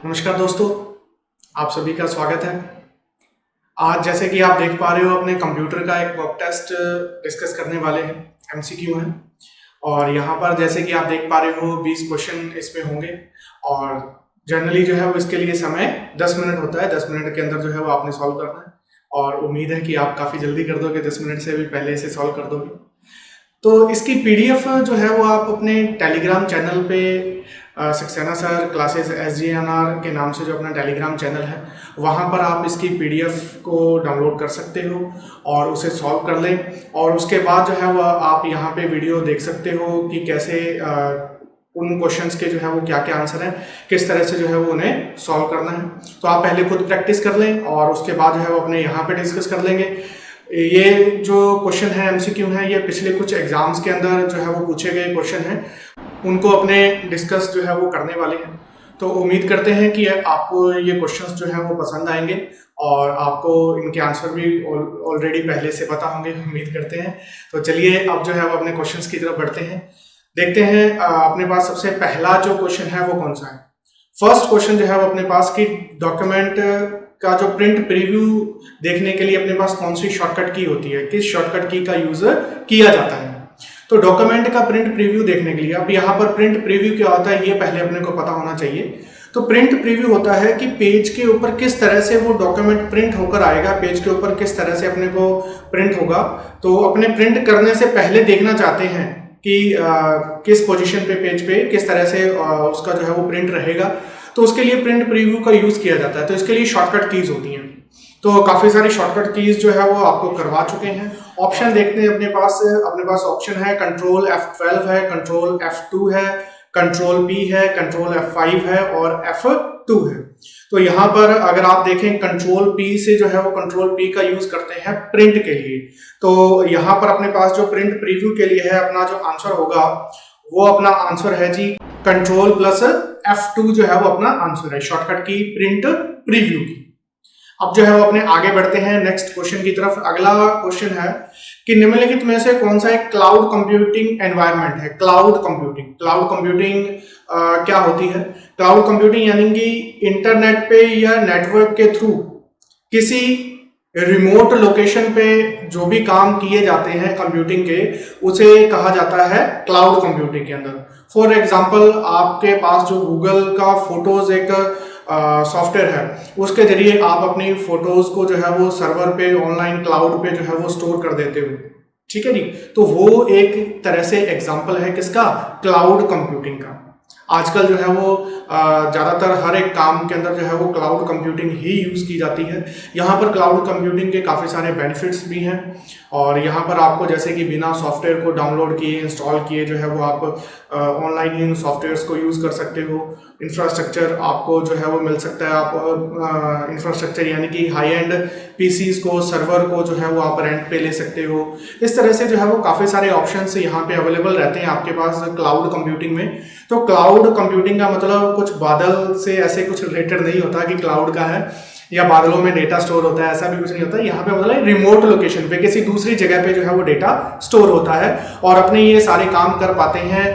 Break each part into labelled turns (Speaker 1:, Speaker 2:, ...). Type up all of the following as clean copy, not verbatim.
Speaker 1: नमस्कार दोस्तों, आप सभी का स्वागत है। आज जैसे कि आप देख पा रहे हो अपने कंप्यूटर का एक मॉक टेस्ट डिस्कस करने वाले हैं, एमसीक्यू है। और यहाँ पर जैसे कि आप देख पा रहे हो 20 क्वेश्चन इसमें होंगे और जनरली जो है वो इसके लिए समय 10 मिनट होता है। 10 मिनट के अंदर जो है वो आपने सॉल्व करना है और उम्मीद है कि आप काफ़ी जल्दी कर दोगे, 10 मिनट से भी पहले इसे सॉल्व कर दोगे। तो इसकी पीडीएफ जो है वो आप अपने टेलीग्राम चैनल पे सक्सेना सर क्लासेस SGNR के नाम से जो अपना टेलीग्राम चैनल है वहाँ पर आप इसकी पीडीएफ को डाउनलोड कर सकते हो और उसे सॉल्व कर लें। और उसके बाद जो है वह आप यहाँ पे वीडियो देख सकते हो कि कैसे उन क्वेश्चंस के जो है वो क्या क्या आंसर हैं, किस तरह से जो है वो उन्हें सॉल्व करना है। तो आप पहले खुद प्रैक्टिस कर लें और उसके बाद जो है वो अपने यहाँ पे डिस्कस कर लेंगे। ये जो क्वेश्चन है एमसीक्यू है, ये पिछले कुछ एग्जाम्स के अंदर जो है वो पूछे गए क्वेश्चन हैं, उनको अपने डिस्कस जो है वो करने वाले हैं। तो उम्मीद करते हैं कि आपको ये क्वेश्चंस जो है वो पसंद आएंगे और आपको इनके आंसर भी ऑलरेडी पहले से पता होंगे, उम्मीद करते हैं। तो चलिए अब जो है वो अपने क्वेश्चंस की तरफ बढ़ते हैं। देखते हैं अपने पास सबसे पहला जो क्वेश्चन है वो कौन सा है। फर्स्ट क्वेश्चन जो है वो अपने पास कि डॉक्यूमेंट का जो प्रिंट प्रीव्यू देखने के लिए अपने पास कौन सी शॉर्टकट की होती है, किस शॉर्टकट की का यूज किया जाता है। तो डॉक्यूमेंट का प्रिंट प्रीव्यू देखने के लिए अब यहाँ पर प्रिंट प्रीव्यू क्या होता है ये पहले अपने को पता होना चाहिए। तो प्रिंट प्रीव्यू होता है कि पेज के ऊपर किस तरह से वो डॉक्यूमेंट प्रिंट होकर आएगा, पेज के ऊपर किस तरह से अपने को प्रिंट होगा। तो अपने प्रिंट करने से पहले देखना चाहते हैं कि किस पोजीशन पे पेज पे किस तरह से उसका जो है वो प्रिंट रहेगा, तो उसके लिए प्रिंट प्रीव्यू का यूज किया जाता है। तो इसके लिए शॉर्टकट कीज होती हैं, तो काफी सारी शॉर्टकट कीज जो है वो आपको करवा चुके हैं। ऑप्शन देखते हैं अपने पास ऑप्शन है कंट्रोल F12 है, कंट्रोल F2 है, कंट्रोल P है, कंट्रोल F5 है और F2 है। तो यहाँ पर अगर आप देखें कंट्रोल P से जो है वो कंट्रोल P का यूज करते हैं प्रिंट के लिए। तो यहाँ पर अपने पास जो प्रिंट प्रीव्यू के लिए है अपना जो आंसर होगा वो अपना आंसर है जी कंट्रोल प्लस F2 जो है वो अपना आंसर है शॉर्टकट की प्रिंट प्रीव्यू की। अब जो है वो अपने आगे बढ़ते हैं नेक्स्ट क्वेश्चन की तरफ। अगला क्वेश्चन है कि निम्नलिखित में से कौन सा एक क्लाउड कंप्यूटिंग एनवायरनमेंट है। क्लाउड कंप्यूटिंग क्या होती है। क्लाउड कंप्यूटिंग यानी कि इंटरनेट पे या नेटवर्क के थ्रू किसी रिमोट लोकेशन पे जो भी काम किए जाते हैं कंप्यूटिंग के, उसे कहा जाता है क्लाउड कंप्यूटिंग के अंदर। फॉर एग्जांपल आपके पास जो गूगल का फोटोज एक सॉफ्टवेयर है, उसके जरिए आप अपनी फोटोज को जो है वो सर्वर पे ऑनलाइन क्लाउड पे जो है वो स्टोर कर देते हो, ठीक है जी। तो वो एक तरह से एग्जांपल है किसका, क्लाउड कंप्यूटिंग का। आजकल जो है वो ज़्यादातर हर एक काम के अंदर जो है वो क्लाउड कंप्यूटिंग ही यूज़ की जाती है। यहाँ पर क्लाउड कंप्यूटिंग के काफ़ी सारे बेनिफिट्स भी हैं और यहाँ पर आपको जैसे कि बिना सॉफ्टवेयर को डाउनलोड किए इंस्टॉल किए जो है वो आप ऑनलाइन ही इन सॉफ्टवेयर्स को यूज़ कर सकते हो। इंफ्रास्ट्रक्चर आपको जो है वो मिल सकता है। आप इंफ्रास्ट्रक्चर यानी कि हाई एंड पीसीज को, सर्वर को जो है वो आप रेंट पे ले सकते हो। इस तरह से जो है वो काफ़ी सारे ऑप्शंस यहाँ पे अवेलेबल रहते हैं आपके पास क्लाउड कंप्यूटिंग में। तो क्लाउड कंप्यूटिंग का मतलब कुछ बादल से ऐसे कुछ रिलेटेड नहीं होता कि क्लाउड का है या बादलों में डेटा स्टोर होता है, ऐसा भी कुछ नहीं होता। यहाँ पे मतलब रिमोट लोकेशन पे किसी दूसरी जगह पे जो है वो डेटा स्टोर होता है और अपने ये सारे काम कर पाते हैं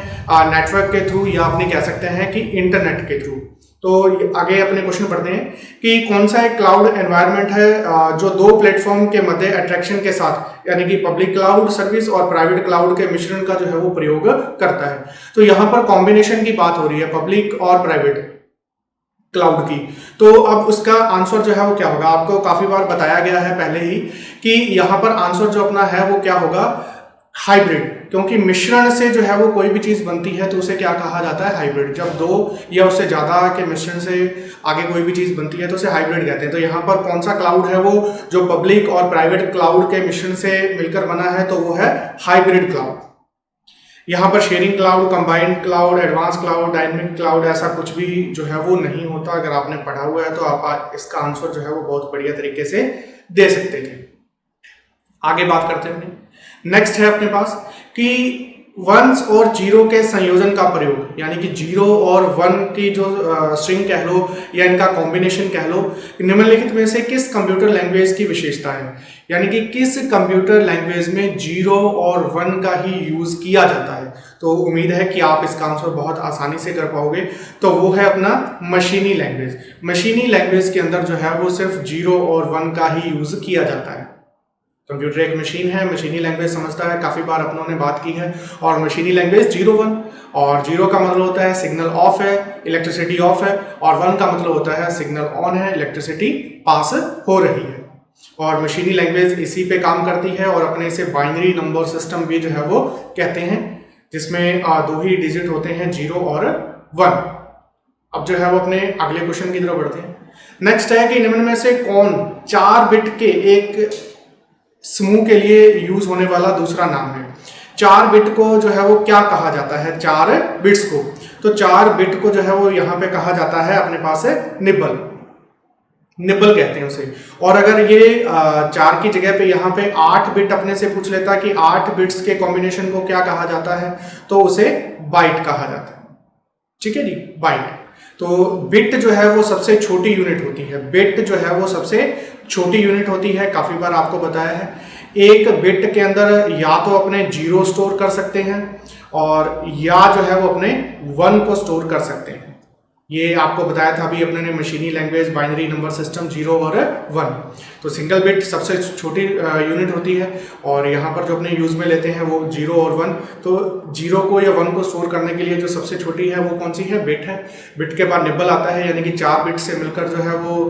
Speaker 1: नेटवर्क के थ्रू या अपने कह सकते हैं कि इंटरनेट के थ्रू। तो आगे अपने क्वेश्चन पढ़ते हैं कि कौन सा एक क्लाउड एनवायरनमेंट है जो दो प्लेटफॉर्म के मध्य अट्रैक्शन के साथ यानी कि पब्लिक क्लाउड सर्विस और प्राइवेट क्लाउड के मिश्रण का जो है वो प्रयोग करता है। तो यहाँ पर कॉम्बिनेशन की बात हो रही है, पब्लिक और प्राइवेट क्लाउड की। तो अब उसका आंसर जो है वो क्या होगा, आपको काफी बार बताया गया है पहले ही कि यहाँ पर आंसर जो अपना है वो क्या होगा, हाइब्रिड। क्योंकि मिश्रण से जो है वो कोई भी चीज बनती है तो उसे क्या कहा जाता है, हाइब्रिड। जब दो या उससे ज्यादा के मिश्रण से आगे कोई भी चीज बनती है तो उसे हाइब्रिड कहते हैं। तो यहाँ पर कौन सा क्लाउड है वो जो पब्लिक और प्राइवेट क्लाउड के मिश्रण से मिलकर बना है, तो वो है हाइब्रिड क्लाउड। यहाँ पर sharing cloud, combined cloud, advance cloud, dynamic cloud ऐसा कुछ भी जो है वो नहीं होता। अगर आपने पढ़ा हुआ है तो आप इसका आंसर जो है वो बहुत बढ़िया तरीके से दे सकते थे। आगे बात करते हैं। नेक्स्ट है अपने पास कि वंस और जीरो के संयोजन का प्रयोग, यानी कि जीरो और वन की जो स्ट्रिंग कह लो या इनका कॉम्बिनेशन कह लो, निम्नलिखित में से किस कंप्यूटर लैंग्वेज की विशेषता है, यानी कि किस कंप्यूटर लैंग्वेज में जीरो और वन का ही यूज किया जाता है। तो उम्मीद है कि आप इसका आंसर बहुत आसानी से कर पाओगे। तो वो है अपना मशीनी लैंग्वेज। मशीनी लैंग्वेज के अंदर जो है वो सिर्फ जीरो और वन का ही यूज किया जाता है। कंप्यूटर एक मशीन है, मशीनी लैंग्वेज समझता है, काफ़ी बार अपनों ने बात की है। और मशीनी लैंग्वेज जीरो वन, और जीरो का मतलब होता है सिग्नल ऑफ है, इलेक्ट्रिसिटी ऑफ है, और वन का मतलब होता है सिग्नल ऑन है, इलेक्ट्रिसिटी पास हो रही है। और मशीनी लैंग्वेज इसी पे काम करती है, और अपने इसे बाइनरी नंबर सिस्टम भी जो है वो कहते हैं, जिसमें दो ही डिजिट होते हैं, जीरो और वन। अब जो है वो अपने अगले क्वेश्चन की तरफ बढ़ते हैं। नेक्स्ट है कि निम्न में से कौन 4 बिट के एक समूह के लिए यूज होने वाला दूसरा नाम है। 4 बिट को जो है वो क्या कहा जाता है, 4 बिट्स को। तो 4 बिट को जो है वो यहाँ पे कहा जाता है, अपने पास है निबल, निबल कहते हैं उसे। और अगर ये 4 की जगह पे यहाँ पे 8 बिट अपने से पूछ लेता कि 8 बिट्स के कॉम्बिनेशन को क्या कहा जाता है, तो उसे बाइट कहा जाता है। ठीक है जी, बाइट। तो बिट जो है वो सबसे छोटी यूनिट होती है, बिट जो है वो सबसे छोटी यूनिट होती है, काफी बार आपको बताया है। एक बिट के अंदर या तो अपने जीरो स्टोर कर सकते हैं, और या जो है वो अपने वन को स्टोर कर सकते हैं। ये आपको बताया था अभी अपने ने, मशीनी language, binary number system, zero और वन। तो सिंगल बिट सबसे छोटी यूनिट होती है, और यहाँ पर जो अपने यूज में लेते हैं वो जीरो और वन। तो जीरो को या वन को स्टोर करने के लिए जो सबसे छोटी है वो कौन सी है, बिट है। बिट के बाद निबल आता है, यानी कि 4 बिट से मिलकर जो है वो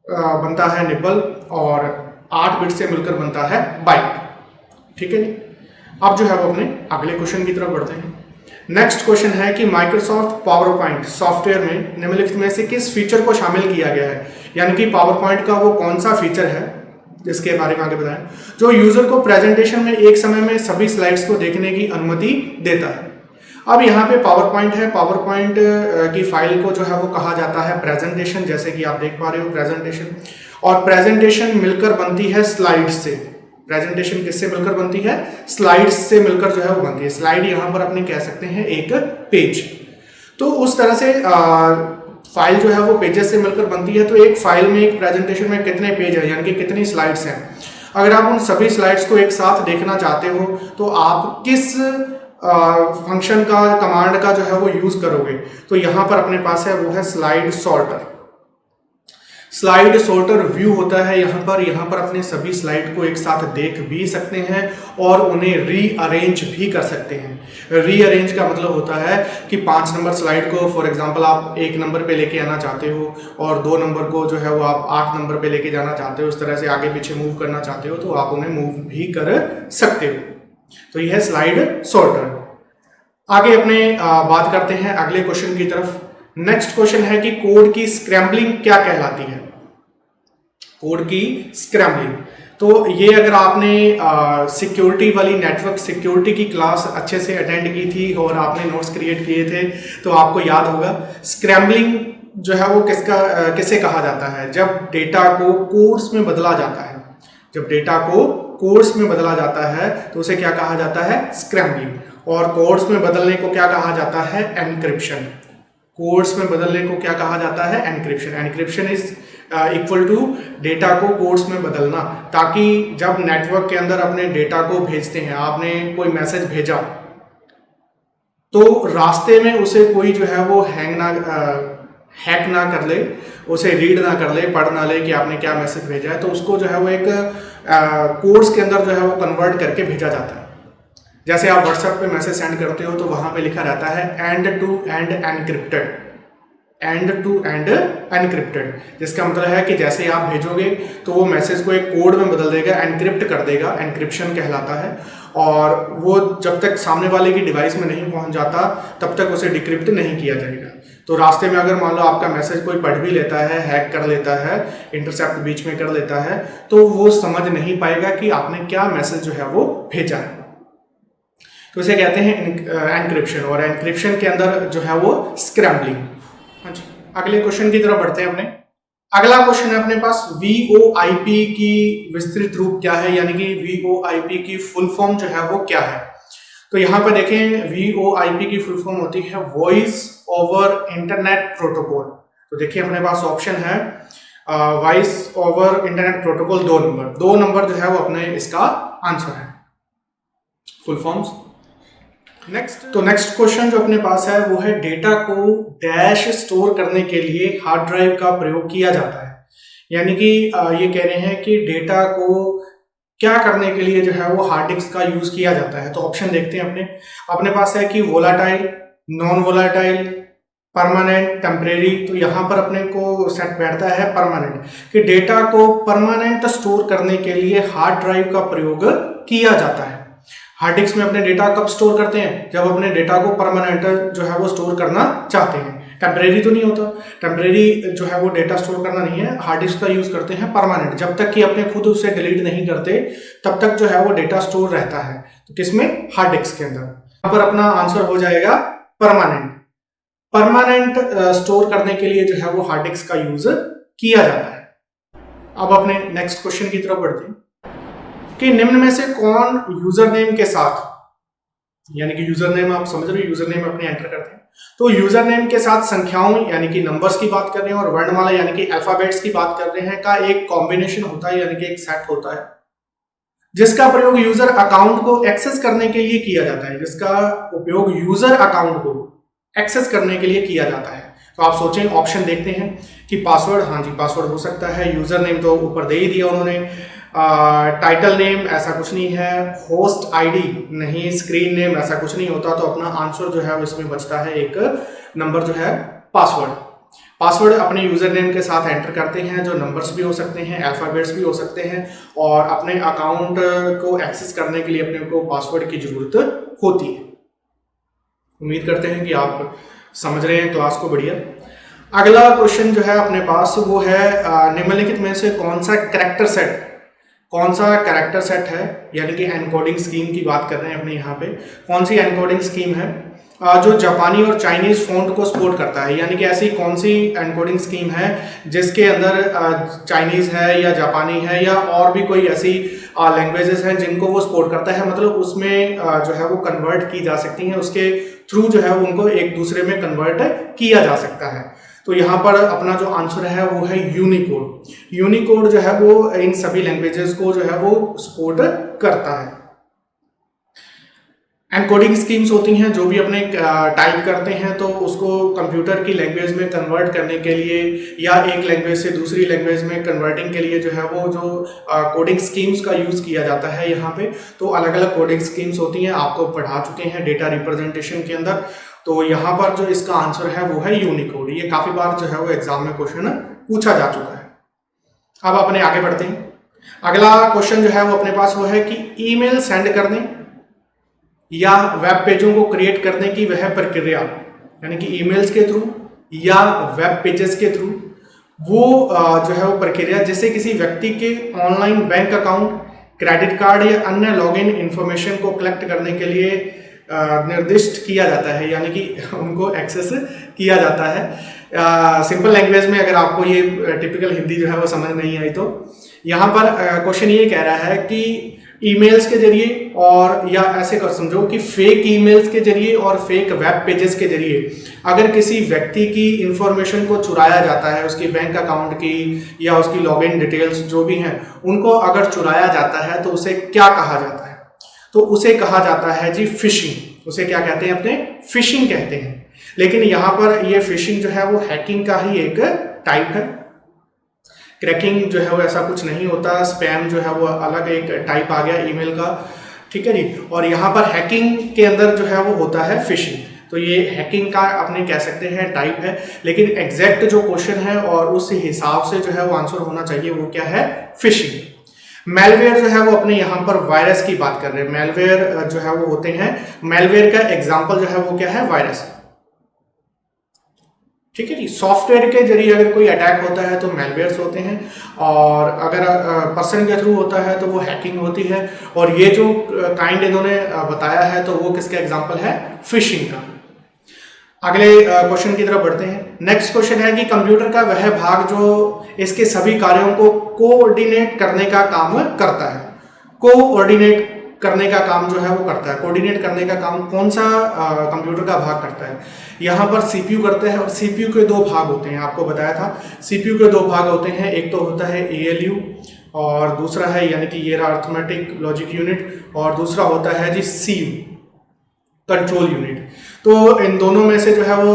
Speaker 1: बनता है निबल, और 8 बिट से मिलकर बनता है बाइट। ठीक है जी। अब जो है वो अपने अगले क्वेश्चन की तरफ बढ़ते हैं। नेक्स्ट क्वेश्चन है कि माइक्रोसॉफ्ट पावर पॉइंट सॉफ्टवेयर में निम्नलिखित में से किस फीचर को शामिल किया गया है, यानी कि पावर पॉइंट का वो कौन सा फीचर है जिसके बारे में आगे बताएं, जो यूजर को प्रेजेंटेशन में एक समय में सभी स्लाइड्स को देखने की अनुमति देता है। अब यहाँ पे पावर पॉइंट है, पावर पॉइंट की फाइल को जो है वो कहा जाता है प्रेजेंटेशन, जैसे कि आप देख पा रहे हो प्रेजेंटेशन। और प्रेजेंटेशन मिलकर बनती है स्लाइड से। प्रेजेंटेशन किससे मिलकर बनती है, स्लाइड्स से मिलकर जो है वो बनती है। स्लाइड यहाँ पर अपने कह सकते हैं एक पेज। तो उस तरह से फाइल जो है वो पेजेस से मिलकर बनती है। तो एक फाइल में, एक प्रेजेंटेशन में कितने पेज है, यानी कि कितनी स्लाइड्स हैं। अगर आप उन सभी स्लाइड्स को एक साथ देखना चाहते हो तो आप किस फंक्शन का, कमांड का जो है वो यूज करोगे, तो यहाँ पर अपने पास है वो है slide sorter. Slide sorter view होता है यहाँ पर अपने सभी स्लाइड को एक साथ देख भी सकते हैं और उन्हें रीअरेंज भी कर सकते हैं। रीअरेंज का मतलब होता है कि 5 नंबर स्लाइड को फॉर एग्जांपल आप 1 नंबर पे लेके आना चाहते हो, और 2 नंबर को जो है वो आप 8 नंबर पे लेके जाना चाहते हो, इस तरह से आगे पीछे मूव करना चाहते हो, तो आप उन्हें मूव भी कर सकते हो। तो यह है स्लाइड सॉर्टर। आगे अपने बात करते हैं अगले क्वेश्चन की तरफ। नेक्स्ट क्वेश्चन है कि कोड की स्क्रैम्बलिंग क्या कहलाती है। कोड की स्क्रैम्बलिंग, तो ये अगर आपने सिक्योरिटी वाली, नेटवर्क सिक्योरिटी की क्लास अच्छे से अटेंड की थी और आपने नोट्स क्रिएट किए थे तो आपको याद होगा। स्क्रैम्बलिंग जो है वो किसे कहा जाता है, जब डेटा को कोड्स में बदला जाता है। जब डेटा को कोड्स में बदला जाता है तो उसे क्या कहा जाता है, स्क्रैम्बलिंग। और कोड्स में बदलने को क्या कहा जाता है, एनक्रिप्शन। कोड्स में बदलने को क्या कहा जाता है, encryption. Encryption is equal to data को कोड्स में बदलना, ताकि जब नेटवर्क के अंदर अपने डेटा को भेजते हैं, आपने कोई मैसेज भेजा तो रास्ते में उसे कोई जो है वो हैक ना कर ले, उसे रीड ना कर ले, पढ़ ना ले कि आपने क्या मैसेज भेजा है, तो उसको जो है वो एक कोड्स के अंदर जो है वो कन्वर्ट करके भेजा जाता है। जैसे आप व्हाट्सएप पे मैसेज सेंड करते हो तो वहां पे लिखा रहता है end to end encrypted, end to end encrypted, जिसका मतलब है कि जैसे आप भेजोगे तो वो मैसेज को एक कोड में बदल देगा, एनक्रिप्ट कर देगा, एनक्रिप्शन कहलाता है। और वो जब तक सामने वाले की डिवाइस में नहीं पहुंच जाता तब तक उसे डिक्रिप्ट नहीं किया जाएगा। तो रास्ते में अगर मान लो आपका मैसेज कोई पढ़ भी लेता है, हैक कर लेता है, इंटरसेप्ट बीच में कर लेता है, तो वो समझ नहीं पाएगा कि आपने क्या मैसेज जो है वो भेजा है। तो इसे कहते हैं एनक्रिप्शन, और एनक्रिप्शन के अंदर जो है वो स्क्रैम्बलिंग। हाँ जी, अगले क्वेश्चन की तरफ बढ़ते हैं अपने। अगला क्वेश्चन है अपने पास VoIP की विस्तृत रूप क्या है, यानी कि VoIP की फुल फॉर्म जो है वो क्या है। तो यहाँ पर देखें VoIP की फुल फॉर्म होती है वॉइस ओवर इंटरनेट प्रोटोकॉल। तो देखिए अपने पास ऑप्शन है voice over internet protocol, 2 number जो है वो अपने इसका आंसर है फुल फॉर्म्स। नेक्स्ट क्वेश्चन जो अपने पास है वो है डेटा को डैश स्टोर करने के लिए हार्ड ड्राइव का प्रयोग किया जाता है। यानी कि ये कह रहे हैं कि डेटा को क्या करने के लिए जो है वो हार्ड डिस्क का यूज किया जाता है। तो ऑप्शन देखते हैं अपने पास है कि volatile, non volatile, permanent, temporary. तो यहाँ पर अपने को सेट बैठता है परमानेंट, कि डेटा को परमानेंट स्टोर करने के लिए हार्ड ड्राइव का प्रयोग किया जाता है। हार्ड डिस्क में अपने डेटा कब स्टोर करते हैं? जब अपने डेटा को परमानेंट जो है वो स्टोर करना चाहते हैं। टेम्परेरी तो नहीं होता, टेम्परेरी जो है वो डेटा स्टोर करना नहीं है, हार्ड डिस्क का यूज करते हैं परमानेंट। जब तक कि अपने खुद उसे डिलीट नहीं करते तब तक जो है वो डेटा स्टोर रहता है। तो किसमें? हार्ड डिस्क के अंदर। यहाँ पर अपना आंसर हो जाएगा परमानेंट। परमानेंट स्टोर करने के लिए जो है वो हार्ड डिस्क का यूज किया जाता है। अब अपने नेक्स्ट क्वेश्चन की तरफ बढ़ते हैं कि निम्न में से कौन यूजर नेम के साथ, यानी कि यूजर नेम आप समझ रहे हो, यूजर नेम अपने एंटर करते हैं, तो यूजर नेम के साथ संख्याओं यानी कि नंबर्स की बात कर रहे हैं और वर्णमाला यानी कि अल्फाबेट्स की बात कर रहे हैं का एक कॉम्बिनेशन होता है, यानी कि एक सेट होता है, जिसका प्रयोग यूजर अकाउंट को एक्सेस करने के लिए किया जाता है। जिसका उपयोग यूजर अकाउंट को एक्सेस करने के लिए किया जाता है। तो आप सोचें, ऑप्शन देखते हैं कि पासवर्ड, हाँ जी पासवर्ड हो सकता है, यूजर नेम तो ऊपर दे ही दिया उन्होंने, टाइटल नेम ऐसा कुछ नहीं है, होस्ट आईडी नहीं, स्क्रीन नेम ऐसा कुछ नहीं होता। तो अपना आंसर जो है इसमें बचता है एक नंबर जो है पासवर्ड। पासवर्ड अपने यूजर नेम के साथ एंटर करते हैं, जो नंबर्स भी हो सकते हैं, अल्फाबेट्स भी हो सकते हैं, और अपने अकाउंट को एक्सेस करने के लिए अपने को पासवर्ड की जरूरत होती है। उम्मीद करते हैं कि आप समझ रहे हैं क्लास को बढ़िया। अगला क्वेश्चन जो है अपने पास वो है निम्नलिखित में से कौन सा कैरेक्टर सेट है, यानी कि एनकोडिंग स्कीम की बात कर रहे हैं अपने यहाँ पे। कौन सी एनकोडिंग स्कीम है जो जापानी और चाइनीज फॉन्ट को सपोर्ट करता है? यानी कि ऐसी कौन सी एनकोडिंग स्कीम है जिसके अंदर चाइनीज है या जापानी है या और भी कोई ऐसी लैंग्वेजेस हैं जिनको वो सपोर्ट करता है, मतलब उसमें जो है वो कन्वर्ट की जा सकती हैं, उसके थ्रू जो है उनको एक दूसरे में कन्वर्ट किया जा सकता है। तो यहाँ पर अपना जो आंसर है वो है यूनिकोड। यूनिकोड जो है वो इन सभी लैंग्वेजेस को जो है वो सपोर्ट करता है। एनकोडिंग स्कीम्स होती हैं जो भी अपने टाइप करते हैं तो उसको कंप्यूटर की लैंग्वेज में कन्वर्ट करने के लिए या एक लैंग्वेज से दूसरी लैंग्वेज में कन्वर्टिंग के लिए जो है वो जो कोडिंग स्कीम्स का यूज़ किया जाता है यहाँ पे। तो अलग अलग कोडिंग स्कीम्स होती हैं, आपको पढ़ा चुके हैं डेटा रिप्रेजेंटेशन के अंदर। तो यहाँ पर जो इसका आंसर है वो है यूनिकोड। ये काफ़ी बार जो है वो एग्जाम में क्वेश्चन पूछा जा चुका है। अब अपने आगे बढ़ते हैं। अगला क्वेश्चन जो है वो अपने पास वो है कि ईमेल सेंड करने या वेब पेजों को क्रिएट करने की वह प्रक्रिया, यानी कि ईमेल्स के थ्रू या वेब पेजेस के थ्रू वो जो है वो प्रक्रिया जिससे किसी व्यक्ति के online bank account, credit card या अन्य लॉगिन इंफॉर्मेशन को कलेक्ट करने के लिए निर्दिष्ट किया जाता है, यानी कि उनको एक्सेस किया जाता है। सिंपल लैंग्वेज में अगर आपको ये टिपिकल हिंदी जो है वो समझ नहीं आई तो यहाँ पर क्वेश्चन ये कह रहा है कि ईमेल्स के जरिए और या ऐसे कर समझो कि फेक ईमेल्स के जरिए और फेक वेब पेजेस के जरिए अगर किसी व्यक्ति की इंफॉर्मेशन को चुराया जाता है, उसकी बैंक अकाउंट की या उसकी लॉगिन डिटेल्स जो भी हैं उनको अगर चुराया जाता है तो उसे क्या कहा जाता है? तो उसे कहा जाता है जी फिशिंग। उसे क्या कहते हैं? अपने फिशिंग कहते हैं। लेकिन यहाँ पर ये फिशिंग जो है वो हैकिंग का ही एक टाइप है। क्रैकिंग जो है वो ऐसा कुछ नहीं होता। स्पैम जो है वो अलग एक टाइप आ गया ईमेल का, ठीक है जी। और यहाँ पर हैकिंग के अंदर जो है वो होता है फिशिंग। तो ये हैकिंग का अपने कह सकते हैं टाइप है, लेकिन एग्जैक्ट जो क्वेश्चन है और उस हिसाब से जो है वो आंसर होना चाहिए वो क्या है? फिशिंग। मेलवेयर जो है वो अपने यहाँ पर वायरस की बात कर रहे हैं। मेलवेयर जो है वो होते हैं, मेलवेयर का एग्जाम्पल जो है वो क्या है? वायरस, ठीक है जी। सॉफ्टवेयर के जरिए अगर कोई अटैक होता है तो मेलवेयर्स होते हैं, और अगर पर्सन के थ्रू होता है तो वो हैकिंग होती है। और ये जो काइंड इन्होंने बताया है तो वो किसका एग्जांपल है? फिशिंग का। अगले क्वेश्चन की तरफ बढ़ते हैं। नेक्स्ट क्वेश्चन है कि कंप्यूटर का वह भाग जो इसके सभी कार्यों को कोऑर्डिनेट करने का काम करता है। कोऑर्डिनेट करने का काम जो है वो करता है, कोऑर्डिनेट करने का काम कौन सा कंप्यूटर का भाग करता है? यहाँ पर सीपीयू करता है, और सीपीयू के दो भाग होते हैं, आपको बताया था सीपीयू के दो भाग होते हैं, एक तो होता है एएलयू और दूसरा है यानी कि ये रहा अर्थमेटिक लॉजिक यूनिट, और दूसरा होता है जी सीयू कंट्रोल यूनिट। तो इन दोनों में से जो है वो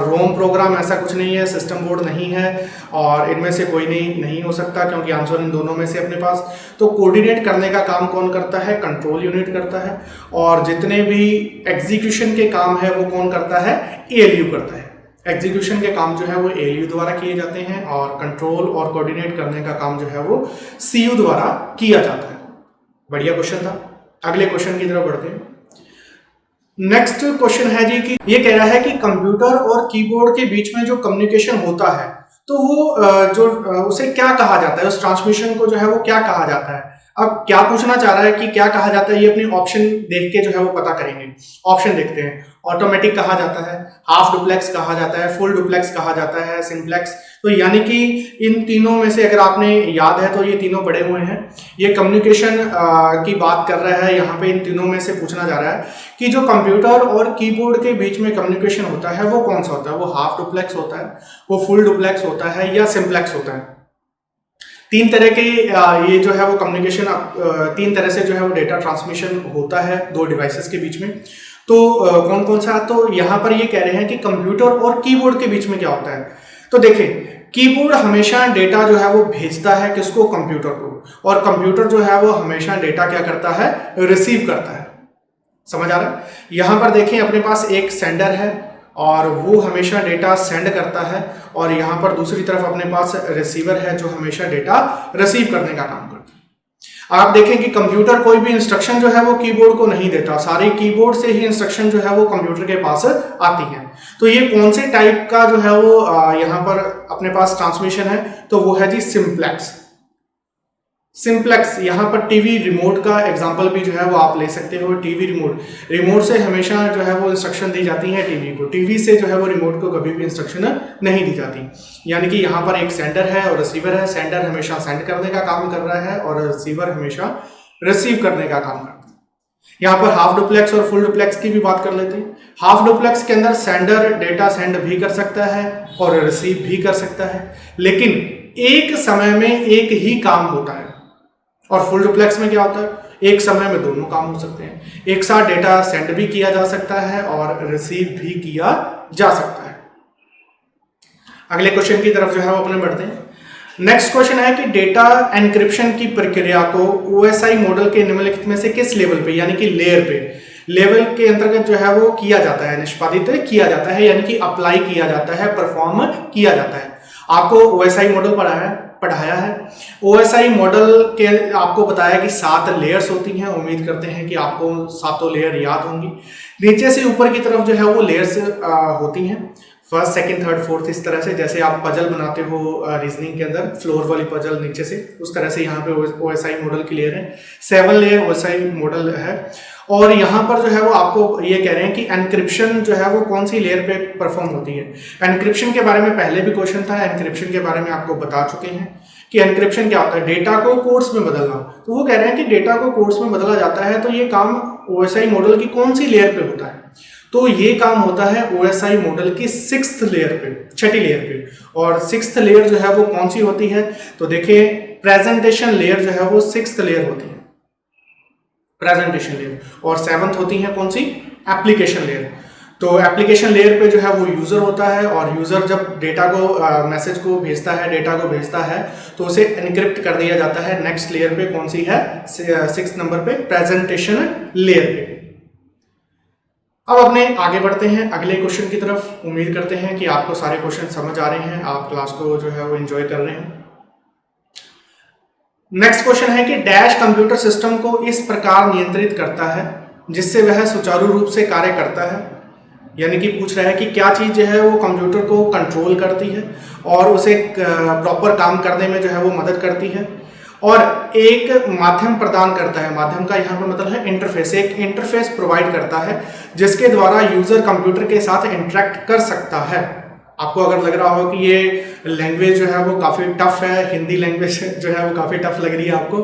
Speaker 1: रोम प्रोग्राम ऐसा कुछ नहीं है, सिस्टम बोर्ड नहीं है, और इनमें से कोई नहीं हो सकता क्योंकि आंसर इन दोनों में से अपने पास। तो कोऑर्डिनेट करने का काम कौन करता है? कंट्रोल यूनिट करता है, और जितने भी एग्जीक्यूशन के काम है वो कौन करता है? एएलयू करता है। एग्जीक्यूशन के काम जो है वो एएलयू द्वारा किए जाते हैं, और कंट्रोल और कोऑर्डिनेट करने का काम जो है वो सीयू द्वारा किया जाता है। बढ़िया क्वेश्चन था। अगले क्वेश्चन की तरफ बढ़ते हैं। नेक्स्ट क्वेश्चन है जी कि ये कह रहा है कि कंप्यूटर और कीबोर्ड के बीच में जो कम्युनिकेशन होता है तो वो उसे क्या कहा जाता है? उस ट्रांसमिशन को जो है वो क्या कहा जाता है? अब क्या पूछना चाह रहा है कि क्या कहा जाता है, ये अपने ऑप्शन देख के जो है वो पता करेंगे। ऑप्शन देखते हैं। ऑटोमेटिक कहा जाता है, हाफ डुप्लेक्स कहा जाता है, फुल डुप्लेक्स कहा जाता है, सिंप्लेक्स। तो यानी कि इन तीनों में से अगर आपने याद है तो ये तीनों पढ़े हुए हैं। ये कम्युनिकेशन की बात कर रहा है, यहाँ पे इन तीनों में से पूछना जा रहा है कि जो कंप्यूटर और कीबोर्ड के बीच में कम्युनिकेशन होता है वो कौन सा होता है? वो हाफ डुप्लेक्स होता है, वो फुल डुप्लेक्स होता है, या सिंप्लेक्स होता है? तीन तरह के ये जो है वो कम्युनिकेशन, तीन तरह से जो है वो डेटा ट्रांसमिशन होता है दो डिवाइसेस के बीच में। तो कौन कौन सा? तो यहाँ पर ये कह रहे हैं कि कंप्यूटर और कीबोर्ड के बीच में क्या होता है। तो देखिए, कीबोर्ड हमेशा डेटा जो है वो भेजता है किसको? कंप्यूटर को। और कंप्यूटर जो है वो हमेशा डेटा क्या करता है? रिसीव करता है। समझ आ रहा है? यहाँ पर देखें, अपने पास एक सेंडर है और वो हमेशा डेटा सेंड करता है, और यहाँ पर दूसरी तरफ अपने पास रिसीवर है जो हमेशा डेटा रिसीव करने का काम करता है। आप देखें कि कंप्यूटर कोई भी इंस्ट्रक्शन जो है वो कीबोर्ड को नहीं देता, सारे कीबोर्ड से ही इंस्ट्रक्शन जो है वो कंप्यूटर के पास आती हैं। तो ये कौन से टाइप का जो है वो यहाँ पर अपने पास ट्रांसमिशन है? तो वो है जी सिंप्लेक्स। सिंप्लेक्स, यहाँ पर टीवी रिमोट का एग्जांपल भी जो है वो आप ले सकते हो। टीवी रिमोट से हमेशा जो है वो इंस्ट्रक्शन दी जाती है टीवी को, टीवी से जो है वो रिमोट को कभी भी इंस्ट्रक्शन नहीं दी जाती। यानी कि यहाँ पर एक सेंडर है और रिसीवर है। सेंडर हमेशा सेंड करने का काम कर रहा है और रिसीवर हमेशा रिसीव करने का काम करता है। यहाँ पर हाफ डुप्लेक्स और फुल डुप्लेक्स की भी बात कर लेते हैं। हाफ डुप्लेक्स के अंदर सेंडर डेटा सेंड भी कर सकता है और रिसीव भी कर सकता है, लेकिन एक समय में एक ही काम होता है। और फुल डुप्लेक्स में क्या होता है? एक समय में दोनों काम हो सकते हैं, एक साथ डेटा सेंड भी किया जा सकता है और रिसीव भी किया जा सकता है। अगले क्वेश्चन की तरफ जो है वो अपने बढ़ते हैं। नेक्स्ट क्वेश्चन है कि डेटा एनक्रिप्शन की प्रक्रिया को ओएसआई मॉडल के निम्नलिखित में से किस लेवल पे, यानी कि लेवल के अंतर्गत जो है वो किया जाता है, निष्पादित किया जाता है, यानी कि अप्लाई किया जाता है, परफॉर्म किया जाता है। आपको ओएसआई मॉडल पढ़ाया है। ओएसआई मॉडल के आपको बताया कि 7 लेयर्स होती हैं। उम्मीद करते हैं कि आपको 7 लेयर याद होंगी। नीचे से ऊपर की तरफ जो है वो लेयर्स होती हैं, फर्स्ट, सेकंड, थर्ड, फोर्थ, इस तरह से। जैसे आप पजल बनाते हो रीजनिंग के अंदर, फ्लोर वाली पजल नीचे से, उस तरह से यहाँ पे ओएसआई मॉडल की लेयर है। 7 लेयर ओएसआई मॉडल है। और यहाँ पर जो है वो आपको ये कह रहे हैं कि एनक्रिप्शन जो है वो कौन सी लेयर पे परफॉर्म होती है। एनक्रिप्शन के बारे में पहले भी क्वेश्चन था, एनक्रिप्शन के बारे में आपको बता चुके हैं कि एनक्रिप्शन क्या होता है, डेटा को कोड्स में बदलना। तो वो कह रहे हैं कि डेटा को कोड्स में बदला जाता है, तो ये काम ओएसआई मॉडल की कौन सी लेयर पे होता है? तो ये काम होता है ओएसआई मॉडल की 6th लेयर पे, 6ठी लेयर पे। और 6th लेयर जो है वो कौन सी होती है? तो देखिए, प्रेजेंटेशन लेयर जो है वो 6th लेयर होती है, प्रेजेंटेशन लेयर। और 7th होती है कौन सी? Application layer. तो एप्लीकेशन लेयर पे जो है वो यूजर होता है, और यूजर जब डेटा को मैसेज को भेजता है, डेटा को भेजता है, तो उसे एनक्रिप्ट कर दिया जाता है। नेक्स्ट लेयर पे कौन सी है? 6th नंबर पे, प्रेजेंटेशन लेयर पे। अब अपने आगे बढ़ते हैं अगले क्वेश्चन की तरफ। उम्मीद करते हैं कि आपको सारे क्वेश्चन समझ आ रहे हैं, आप क्लास को जो है वो एंजॉय कर रहे हैं। नेक्स्ट क्वेश्चन है कि डैश कंप्यूटर सिस्टम को इस प्रकार नियंत्रित करता है जिससे वह सुचारू रूप से कार्य करता है। यानी कि पूछ रहा है कि क्या चीज जो है वो कंप्यूटर को कंट्रोल करती है और उसे प्रॉपर काम करने में जो है वो मदद करती है, और एक माध्यम प्रदान करता है। माध्यम का यहाँ पर मतलब है इंटरफेस, एक इंटरफेस प्रोवाइड करता है जिसके द्वारा यूजर कंप्यूटर के साथ इंटरेक्ट कर सकता है। आपको अगर लग रहा हो कि ये लैंग्वेज जो है वो काफ़ी टफ है, हिंदी लैंग्वेज जो है वो काफ़ी टफ लग रही है आपको।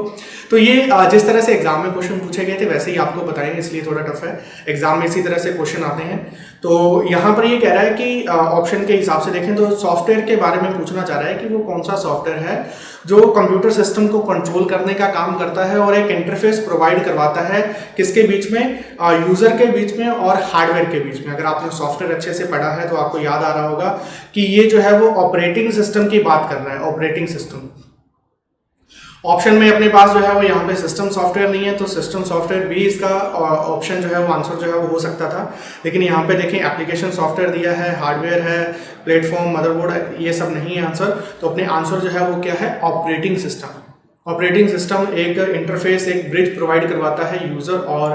Speaker 1: तो ये जिस तरह से एग्जाम में क्वेश्चन पूछे गए थे वैसे ही आपको बताएंगे, इसलिए थोड़ा टफ है। एग्जाम में इसी तरह से क्वेश्चन आते हैं। तो यहाँ पर ये कह रहा है कि ऑप्शन के हिसाब से देखें तो सॉफ्टवेयर के बारे में पूछना चाह रहा है कि वो कौन सा सॉफ्टवेयर है जो कंप्यूटर सिस्टम को कंट्रोल करने का काम करता है और एक इंटरफेस प्रोवाइड करवाता है किसके बीच में, यूजर के बीच में और हार्डवेयर के बीच में। अगर आपने सॉफ्टवेयर अच्छे से पढ़ा है तो आपको याद आ रहा होगा कि ये जो है वो ऑपरेटिंग सिस्टम की बात कर रहा है, ऑपरेटिंग सिस्टम। ऑप्शन में अपने पास जो है वो यहाँ पे सिस्टम सॉफ्टवेयर नहीं है, तो सिस्टम सॉफ्टवेयर भी इसका ऑप्शन जो है वो आंसर जो है वो हो सकता था। लेकिन यहाँ पे देखें एप्लीकेशन सॉफ्टवेयर दिया है, हार्डवेयर है, प्लेटफॉर्म, मदरबोर्ड है, ये सब नहीं है आंसर। तो अपने आंसर जो है वो क्या है, ऑपरेटिंग सिस्टम। ऑपरेटिंग सिस्टम एक इंटरफेस, एक ब्रिज प्रोवाइड करवाता है यूजर और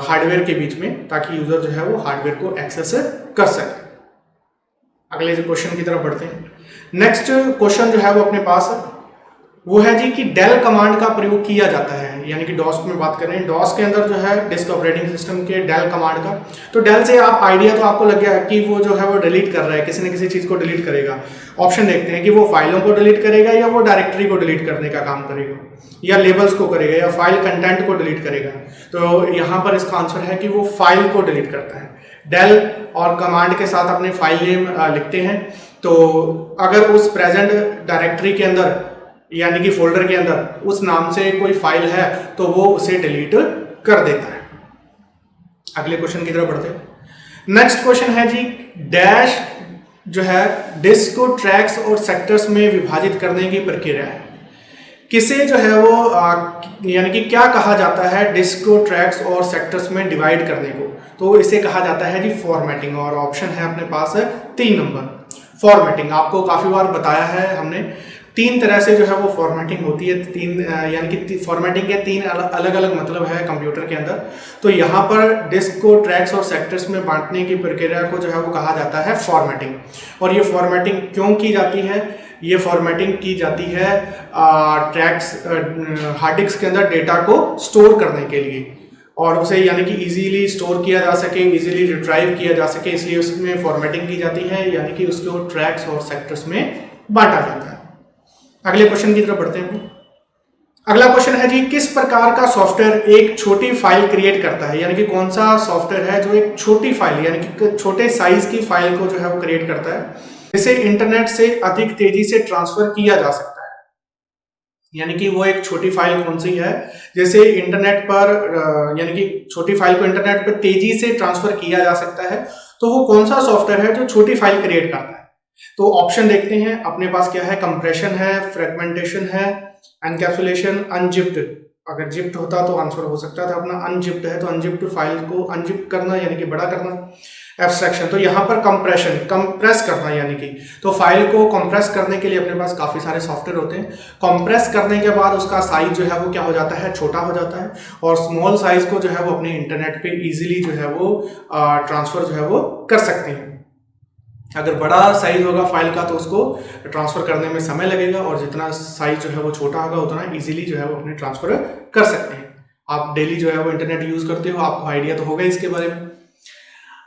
Speaker 1: हार्डवेयर के बीच में, ताकि यूजर जो है वो हार्डवेयर को एक्सेस कर सके। अगले क्वेश्चन की तरफ बढ़ते हैं। नेक्स्ट क्वेश्चन जो है वो अपने पास वो है जी कि डेल कमांड का प्रयोग किया जाता है, यानी कि डॉस में बात करें, डॉस के अंदर जो है डिस्क ऑपरेटिंग सिस्टम के डेल कमांड का। तो डेल से आप आइडिया तो आपको लग गया कि वो जो है वो डिलीट कर रहा है, किसी न किसी चीज को डिलीट करेगा। ऑप्शन देखते हैं कि वो फाइलों को डिलीट करेगा या वो डायरेक्टरी को डिलीट करने का काम करेगा, या लेबल्स को करेगा, या फाइल कंटेंट को डिलीट करेगा। तो यहाँ पर इसका आंसर है कि वो फाइल को डिलीट करता है। डेल और कमांड के साथ अपने फाइल नेम लिखते हैं, तो अगर उस प्रेजेंट डायरेक्टरी के अंदर यानी कि फोल्डर के अंदर उस नाम से कोई फाइल है तो वो उसे डिलीट कर देता है। अगले क्वेश्चन की तरफ बढ़ते हैं। नेक्स्ट क्वेश्चन है जी, डैश जो है डिस्क को ट्रैक्स और सेक्टर्स में विभाजित करने की प्रक्रिया है। किसे जो है वो यानी कि क्या कहा जाता है डिस्क को ट्रैक्स और सेक्टर्स में डिवाइड करने को? तो इसे कहा जाता है जी फॉर्मेटिंग। और ऑप्शन है अपने पास 3 नंबर, फॉर्मेटिंग। आपको काफी बार बताया है हमने, 3 तरह से जो है वो फॉर्मेटिंग होती है। 3 यानी कि फॉर्मेटिंग के 3 अलग अलग मतलब है कंप्यूटर के अंदर। तो यहाँ पर डिस्क को ट्रैक्स और सेक्टर्स में बांटने की प्रक्रिया को जो है वो कहा जाता है फॉर्मेटिंग। और ये फॉर्मेटिंग क्यों की जाती है? ये फॉर्मेटिंग की जाती है ट्रैक्स हार्ड डिस्क के अंदर डेटा को स्टोर करने के लिए, और उसे यानी कि इजीली स्टोर किया जा सके, इजीली रिट्राइव किया जा सके, इसलिए उसमें फॉर्मेटिंग की जाती है, यानी कि उसको ट्रैक्स और सेक्टर्स में बांटा जाता है। अगले क्वेश्चन की तरफ बढ़ते हैं। अगला क्वेश्चन है जी, किस प्रकार का सॉफ्टवेयर एक छोटी फाइल क्रिएट करता है? यानी कि कौन सा सॉफ्टवेयर है जो एक छोटी फाइल यानी कि छोटे साइज की फाइल को जो है वो क्रिएट करता है, जिसे इंटरनेट से अधिक तेजी से ट्रांसफर किया जा सकता है। यानी कि वो एक छोटी फाइल कौन सी है जैसे इंटरनेट पर यानी कि छोटी फाइल को इंटरनेट पर तेजी से ट्रांसफर किया जा सकता है, तो वो कौन सा सॉफ्टवेयर है जो छोटी फाइल क्रिएट करता है? तो ऑप्शन देखते हैं अपने पास क्या है, कंप्रेशन है, फ्रेगमेंटेशन है, एनकैप्सुलेशन, अनजिप्ड। अगर जिप्ड होता तो आंसर हो सकता था अपना, अनजिप्ड है तो अनजिप्ड फाइल को अनजिप करना यानी कि बड़ा करना। एब्स्ट्रैक्शन, तो यहाँ पर कंप्रेशन, कंप्रेस करना, यानी कि तो फाइल को कंप्रेस करने के लिए अपने पास काफी सारे सॉफ्टवेयर होते हैं। कंप्रेस करने के बाद उसका साइज जो है वो क्या हो जाता है, छोटा हो जाता है, और स्मॉल साइज को जो है वो अपने इंटरनेट पे इजीली जो है वो ट्रांसफर जो है वो कर सकते हैं। अगर बड़ा साइज होगा फाइल का तो उसको ट्रांसफर करने में समय लगेगा, और जितना साइज जो है वो छोटा होगा उतना इजीली जो है वो अपने ट्रांसफर कर सकते हैं। आप डेली जो है वो इंटरनेट यूज करते हो, आपको आइडिया तो होगा इसके बारे में।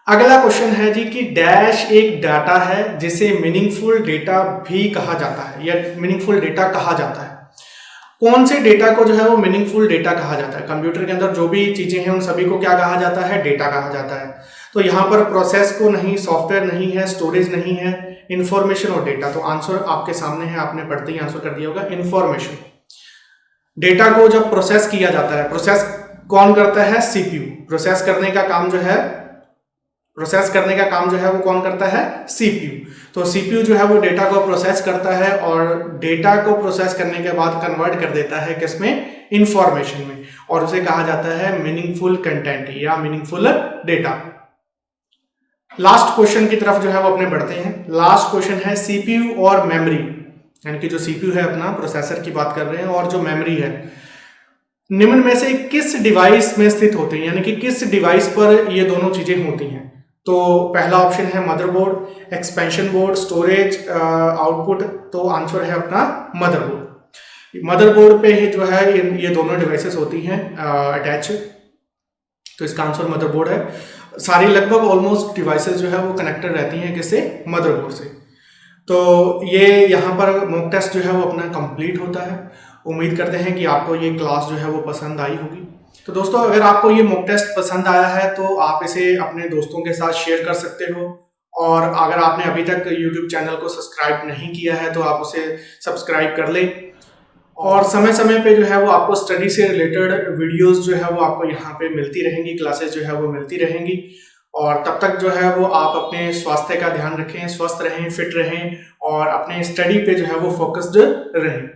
Speaker 1: अगला क्वेश्चन है जी कि डैश एक डाटा है जिसे मीनिंगफुल डेटा भी कहा जाता है, या मीनिंगफुल डेटा कहा जाता है। कौन से डेटा को जो है वो मीनिंगफुल डेटा कहा जाता है? कंप्यूटर के अंदर जो भी चीजें हैं उन सभी को क्या कहा जाता है, डेटा कहा जाता है। तो यहाँ पर प्रोसेस को नहीं, सॉफ्टवेयर नहीं है, स्टोरेज नहीं है, इंफॉर्मेशन और डेटा। तो आंसर आपके सामने है, आपने पढ़ते ही आंसर कर दिया होगा, इंफॉर्मेशन। डेटा को जब प्रोसेस किया जाता है, प्रोसेस कौन करता है, सीपीयू। प्रोसेस करने का काम जो है, प्रोसेस करने का काम जो है वो कौन करता है, सीपीयू। तो सीपीयू जो है वो डेटा को प्रोसेस करता है, और डेटा को प्रोसेस करने के बाद कन्वर्ट कर देता है किसमें, इंफॉर्मेशन में, और उसे कहा जाता है मीनिंगफुल कंटेंट या मीनिंगफुल डेटा। लास्ट क्वेश्चन की तरफ जो है वो अपने बढ़ते हैं। लास्ट क्वेश्चन है सीपीयू और मेमोरी, यानी कि जो सीपीयू है अपना प्रोसेसर की बात कर रहे हैं, और जो मेमोरी है, निम्न में से किस डिवाइस में स्थित होते हैं, यानी कि किस डिवाइस पर ये दोनों चीजें होती हैं? तो पहला ऑप्शन है motherboard, expansion board, storage, output. तो आंसर है अपना मदरबोर्ड। मदरबोर्ड पे ही जो है ये दोनों डिवाइसेस होती हैं अटैच, तो इसका आंसर मदरबोर्ड है। सारी लगभग ऑलमोस्ट डिवाइसेस जो है वो कनेक्टेड रहती हैं किससे, मदरबोर्ड से। तो ये यहाँ पर मॉक टेस्ट जो है वो अपना कंप्लीट होता है। उम्मीद करते हैं कि आपको ये क्लास जो है वो पसंद आई होगी। तो दोस्तों, अगर आपको ये मॉक टेस्ट पसंद आया है तो आप इसे अपने दोस्तों के साथ शेयर कर सकते हो, और अगर आपने अभी तक YouTube चैनल को सब्सक्राइब नहीं किया है तो आप उसे सब्सक्राइब कर लें। और समय समय पे जो है वो आपको स्टडी से रिलेटेड वीडियोस जो है वो आपको यहाँ पे मिलती रहेंगी, क्लासेस जो है वो मिलती रहेंगी। और तब तक जो है वो आप अपने स्वास्थ्य का ध्यान रखें, स्वस्थ रहें, फिट रहें और अपने स्टडी पे जो है वो फोकस्ड रहें।